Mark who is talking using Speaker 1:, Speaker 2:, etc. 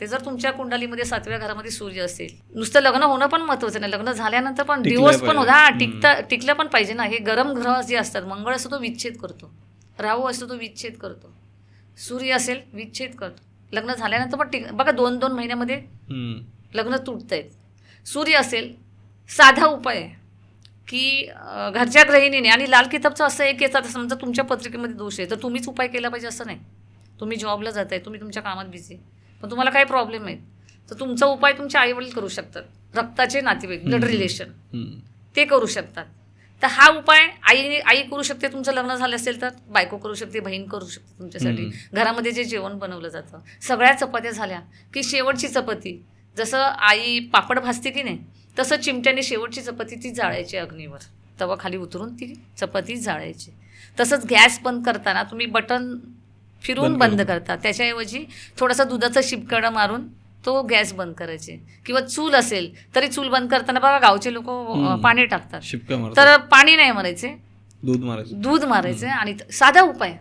Speaker 1: ते जर तुमच्या कुंडलीमध्ये 7व्या घरामध्ये सूर्य असेल, नुसतं लग्न होणं पण महत्वाचं नाही, लग्न झाल्यानंतर पण दिवस पण होता टिकलं पण पाहिजे ना. हे गरम ग्रह जे असतात, मंगळ असतो तो विच्छेद करतो, राहू असतो तो विच्छेद करतो, सूर्य असेल विच्छेद करतो. लग्न झाल्यानंतर पण बघा 2-2 महिन्यामध्ये लग्न तुटतायत. सूर्य असेल, साधा उपाय आहे की घरच्या गृहिणीने, आणि लाल किताबचं असं एक येतात, समजा तुमच्या पत्रिकेमध्ये दोष आहे तर तुम्हीच उपाय केला पाहिजे असं नाही. तुम्ही जॉबला जाताय, तुम्ही तुमच्या कामात बिझी, पण तुम्हाला काही प्रॉब्लेम आहे तर तुमचा उपाय तुमचे आईवडील करू शकतात, रक्ताचे नातेवाईक, ब्लड रिलेशन ते करू शकतात. तर हा उपाय आई करू शकते, तुमचं लग्न झालं असेल तर बायको करू शकते, बहीण करू शकते तुमच्यासाठी. घरामध्ये जे जेवण बनवलं जातं, सगळ्या चपात्या झाल्या की शेवटची चपाती, जसं आई पापड भाजते की नाही, तसं चिमट्याने शेवटची चपाती ती जाळायची अग्नीवर, तवा खाली उतरून ती चपाती जाळायची. तसंच गॅस बंद करताना तुम्ही बटन फिरून बंद करता, त्याच्याऐवजी थोडासा दुधाचा शिपकडा मारून तो गॅस बंद करायचे. किंवा चूल असेल तरी चूल बंद करताना बघा गावचे लोक पाणी टाकतात, तर पाणी नाही मारायचे, दूध मारायचे. आणि साधा उपाय